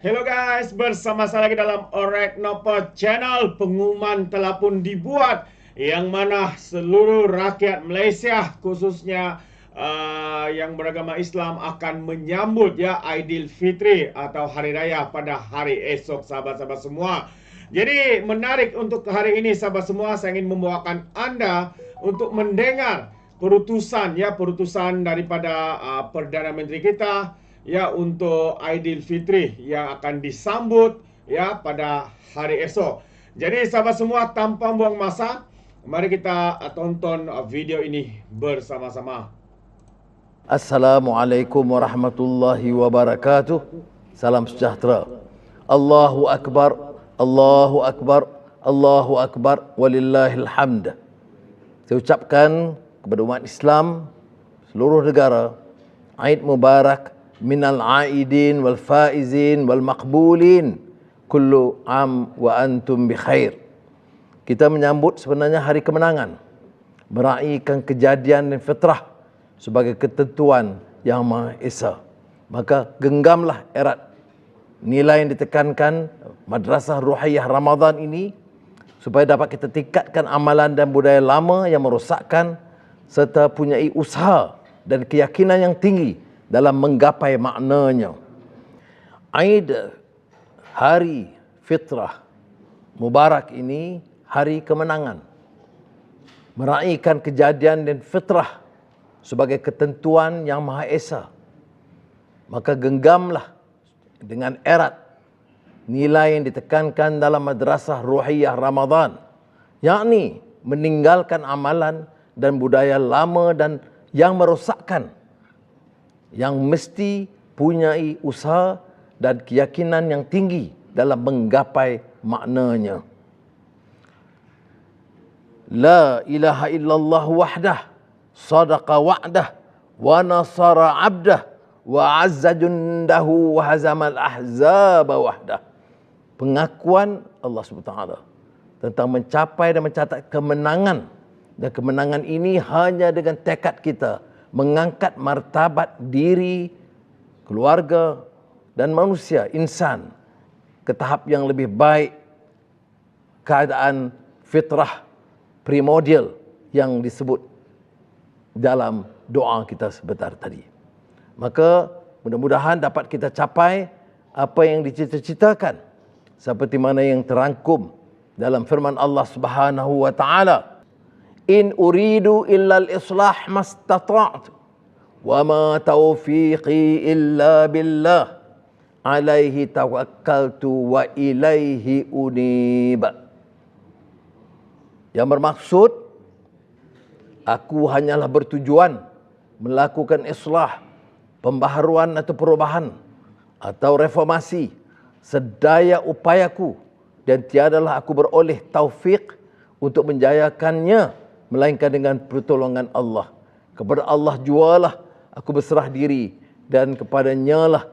Hello guys, bersama saya lagi dalam Orek Nopo Channel. Pengumuman telah pun dibuat yang mana seluruh rakyat Malaysia khususnya yang beragama Islam akan menyambut ya Aidilfitri atau Hari Raya pada hari esok, sahabat-sahabat semua. Jadi menarik untuk hari ini sahabat semua, saya ingin membawakan Anda untuk mendengar perutusan daripada Perdana Menteri kita ya untuk Aidilfitri yang akan disambut ya pada hari esok. Jadi sahabat semua, tanpa buang masa, mari kita tonton video ini bersama-sama. Assalamualaikum warahmatullahi wabarakatuh. Salam sejahtera. Allahu Akbar, Allahu Akbar, Allahu Akbar, walillahil hamd. Saya ucapkan kepada umat Islam seluruh negara, Aid Mubarak, minal aidin wal faizin wal maqbulin, kullu am wa antum bi khair. Kita menyambut sebenarnya hari kemenangan, meraihkan kejadian dan fitrah sebagai ketentuan yang Maha Esa. Maka genggamlah erat nilai yang ditekankan Madrasah Ruhiyah Ramadan ini supaya dapat kita tingkatkan amalan dan budaya lama yang merosakkan serta punyai usaha dan keyakinan yang tinggi dalam menggapai maknanya. Aid Hari Fitrah Mubarak ini hari kemenangan, meraihkan kejadian dan fitrah sebagai ketentuan yang Maha Esa. Maka genggamlah dengan erat nilai yang ditekankan dalam Madrasah Ruhiyah Ramadan, yakni meninggalkan amalan dan budaya lama dan yang merosakkan, yang mesti punyai usaha dan keyakinan yang tinggi dalam menggapai maknanya. La ilaha illallah wahdah, sadaqa wa'dah, wa nasara abdah, wa azza jundahu, wa hazamal ahzaba wahdah. Pengakuan Allah SWT tentang mencapai dan mencatat kemenangan. Dan kemenangan ini hanya dengan tekad kita mengangkat martabat diri, keluarga dan manusia, insan ke tahap yang lebih baik, keadaan fitrah primordial yang disebut dalam doa kita sebentar tadi. Maka mudah-mudahan dapat kita capai apa yang dicita-citakan seperti mana yang terangkum dalam firman Allah Subhanahu wa taala, in uridu illa al-islah mastata'tu wa ma taufiqi illa billah alaihi tawakkaltu wa ilaihi unib. Yang bermaksud, aku hanyalah bertujuan melakukan islah, pembaharuan atau perubahan atau reformasi sedaya upayaku, dan tiadalah aku beroleh taufik untuk menjayakannya melainkan dengan pertolongan Allah. Kepada Allah jualah aku berserah diri dan kepadanya lah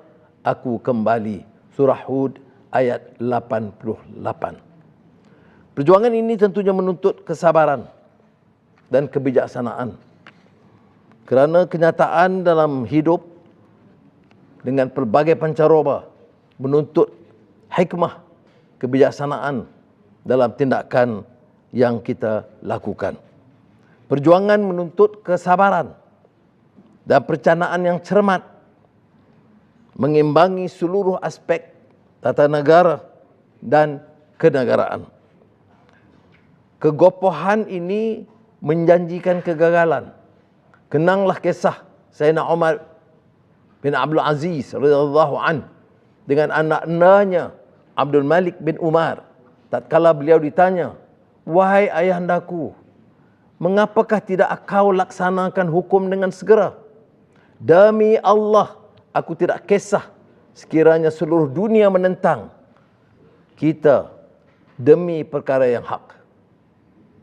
aku kembali. Surah Hud ayat 88. Perjuangan ini tentunya menuntut kesabaran dan kebijaksanaan. Kerana kenyataan dalam hidup dengan pelbagai pancaroba menuntut hikmah, kebijaksanaan dalam tindakan yang kita lakukan. Perjuangan menuntut kesabaran dan perencanaan yang cermat, mengimbangi seluruh aspek tata negara dan kenegaraan. Kegopohan ini menjanjikan kegagalan. Kenanglah kisah Sayyidina Umar bin Abdul Aziz radhiyallahu an dengan anak-anaknya Abdul Malik bin Umar. Tatkala beliau ditanya, wahai ayahandaku, mengapakah tidak kau laksanakan hukum dengan segera? Demi Allah, aku tidak kisah sekiranya seluruh dunia menentang kita demi perkara yang hak.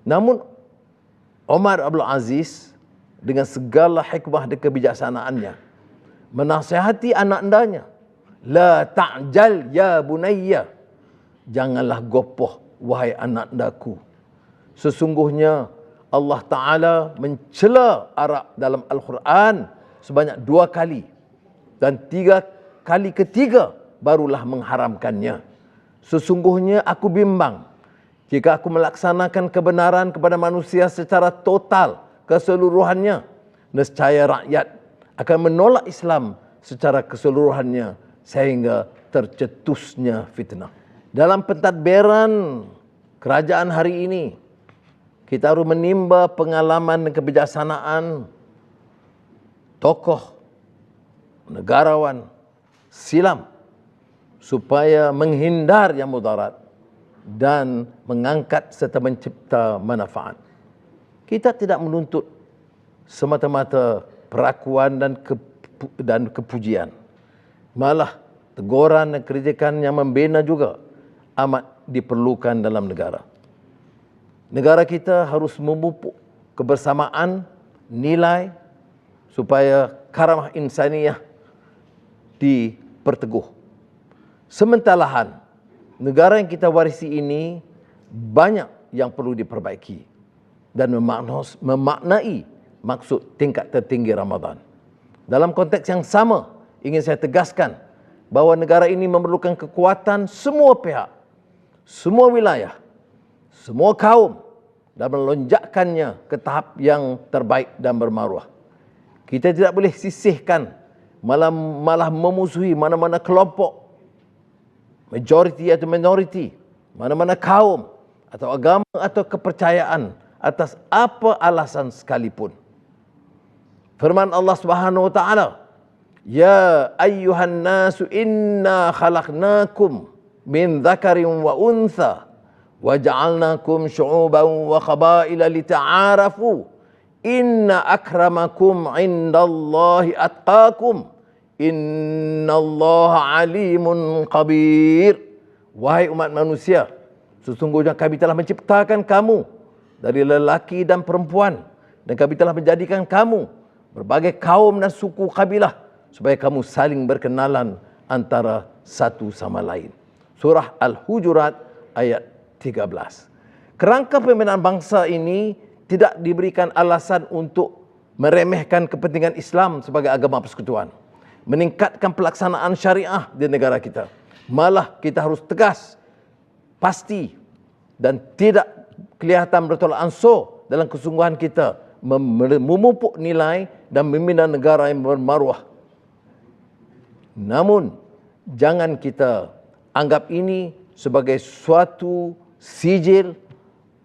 Namun Umar Abdul Aziz dengan segala hikmah dan kebijaksanaannya menasihati anak-anaknya, la ta'jal ya bunayya, janganlah gopoh wahai anak-anakku. Sesungguhnya Allah Ta'ala mencela Arab dalam Al-Quran sebanyak 2 kali. Dan 3 kali ketiga barulah mengharamkannya. Sesungguhnya aku bimbang jika aku melaksanakan kebenaran kepada manusia secara total, keseluruhannya, nescaya rakyat akan menolak Islam secara keseluruhannya sehingga tercetusnya fitnah. Dalam pentadbiran kerajaan hari ini, kita harus menimba pengalaman dan kebijaksanaan tokoh, negarawan silam supaya menghindar yang mudarat dan mengangkat serta mencipta manfaat. Kita tidak menuntut semata-mata perakuan dan kepujian. Malah teguran dan kritikan yang membina juga amat diperlukan dalam negara. Negara kita harus memupuk kebersamaan, nilai supaya karamah insaniyah diperteguh. Sementara negara yang kita warisi ini banyak yang perlu diperbaiki dan memaknai maksud tingkat tertinggi Ramadan. Dalam konteks yang sama, ingin saya tegaskan bahawa negara ini memerlukan kekuatan semua pihak, semua wilayah, semua kaum dan melonjakkannya ke tahap yang terbaik dan bermaruah. Kita tidak boleh sisihkan, malah memusuhi mana-mana kelompok, majoriti atau minoriti, mana-mana kaum atau agama atau kepercayaan atas apa alasan sekalipun. Firman Allah Subhanahu wa taala, "Ya ayyuhan nasu inna khalaqnakum min dzakarin wa untha wa ja'alnakum syu'uban wa qabaila lita'arafu inna akramakum 'indallahi atqakum innallaha alimun khabir." Wahai umat manusia, sesungguhnya kami telah menciptakan kamu dari lelaki dan perempuan, dan kami telah menjadikan kamu berbagai kaum dan suku kabilah supaya kamu saling berkenalan antara satu sama lain. Surah Al-Hujurat ayat 13. Kerangka pembinaan bangsa ini tidak diberikan alasan untuk meremehkan kepentingan Islam sebagai agama persekutuan, meningkatkan pelaksanaan syariah di negara kita. Malah kita harus tegas, pasti dan tidak kelihatan bertolak ansur dalam kesungguhan kita memupuk nilai dan membina negara yang bermaruah. Namun jangan kita anggap ini sebagai suatu sijil,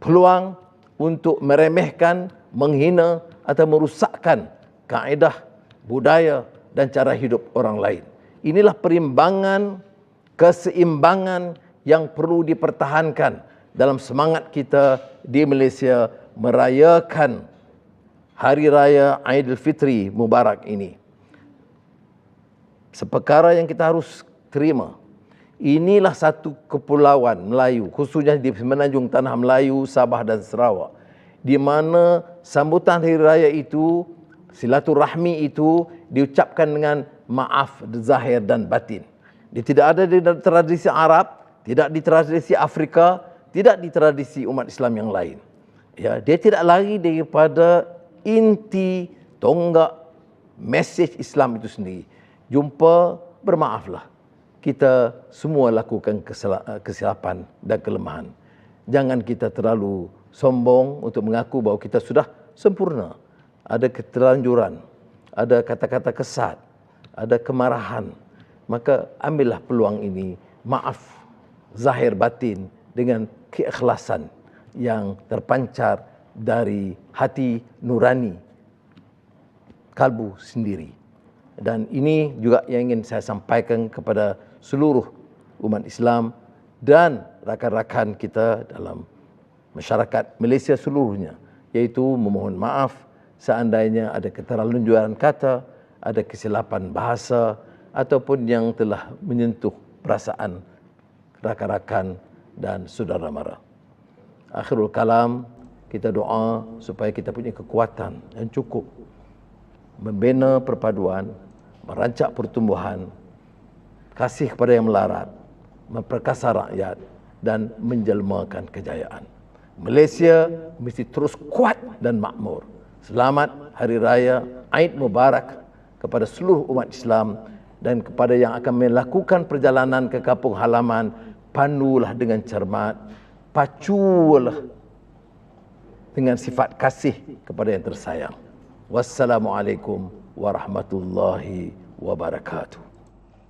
peluang untuk meremehkan, menghina atau merusakkan kaedah, budaya dan cara hidup orang lain. Inilah perimbangan, keseimbangan yang perlu dipertahankan dalam semangat kita di Malaysia merayakan Hari Raya Aidilfitri Mubarak ini. Seperkara yang kita harus terima, inilah satu kepulauan Melayu, khususnya di semenanjung Tanah Melayu, Sabah dan Sarawak, di mana sambutan Hari Raya itu, silaturahmi itu diucapkan dengan maaf zahir dan batin. Dia tidak ada di tradisi Arab, tidak di tradisi Afrika, tidak di tradisi umat Islam yang lain. Ya, dia tidak lari daripada inti tonggak mesej Islam itu sendiri. Jumpa, bermaaflah. Kita semua lakukan kesilapan dan kelemahan. Jangan kita terlalu sombong untuk mengaku bahawa kita sudah sempurna. Ada keterlanjuran, ada kata-kata kesat, ada kemarahan. Maka ambillah peluang ini, maaf zahir batin dengan keikhlasan yang terpancar dari hati nurani kalbu sendiri. Dan ini juga yang ingin saya sampaikan kepada seluruh umat Islam dan rakan-rakan kita dalam masyarakat Malaysia seluruhnya, yaitu memohon maaf seandainya ada keterlanjuran kata, ada kesilapan bahasa ataupun yang telah menyentuh perasaan rakan-rakan dan saudara mara. Akhirul kalam, kita doa supaya kita punya kekuatan yang cukup membina perpaduan, merancak pertumbuhan, kasih kepada yang melarat, memperkasa rakyat dan menjelmakan kejayaan. Malaysia mesti terus kuat dan makmur. Selamat Hari Raya Aid Mubarak kepada seluruh umat Islam Dan kepada yang akan melakukan perjalanan ke kampung halaman, pandulah dengan cermat, paculah dengan sifat kasih kepada yang tersayang. Wassalamualaikum warahmatullahi wabarakatuh.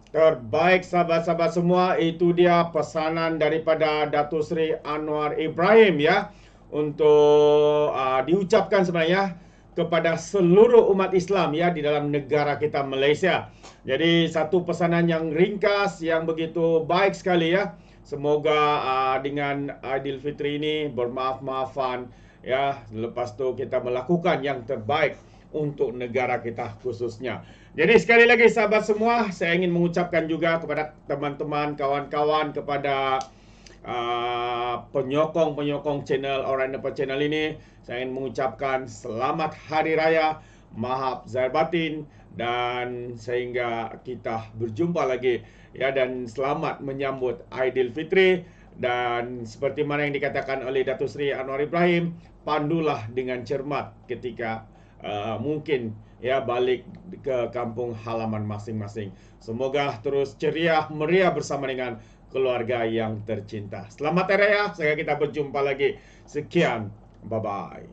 Terbaik sahabat-sahabat semua, itu dia pesanan daripada Datuk Seri Anwar Ibrahim ya, untuk diucapkan sebenarnya kepada seluruh umat Islam ya di dalam negara kita Malaysia. Jadi satu pesanan yang ringkas, yang begitu baik sekali ya. Semoga dengan Aidilfitri ini bermaaf-maafan ya, lepas tu kita melakukan yang terbaik untuk negara kita khususnya. Jadi sekali lagi sahabat semua, saya ingin mengucapkan juga kepada teman-teman, kawan-kawan, kepada penyokong-penyokong channel Alright Nepal Channel ini, saya ingin mengucapkan selamat Hari Raya, maaf zahir batin, dan sehingga kita berjumpa lagi ya, dan selamat menyambut Aidilfitri. Dan seperti mana yang dikatakan oleh Datuk Seri Anwar Ibrahim, pandulah dengan cermat ketika mungkin ya balik ke kampung halaman masing-masing. Semoga terus ceria meriah bersama dengan keluarga yang tercinta. Selamat Hari Raya, sampai kita berjumpa lagi. Sekian, bye-bye.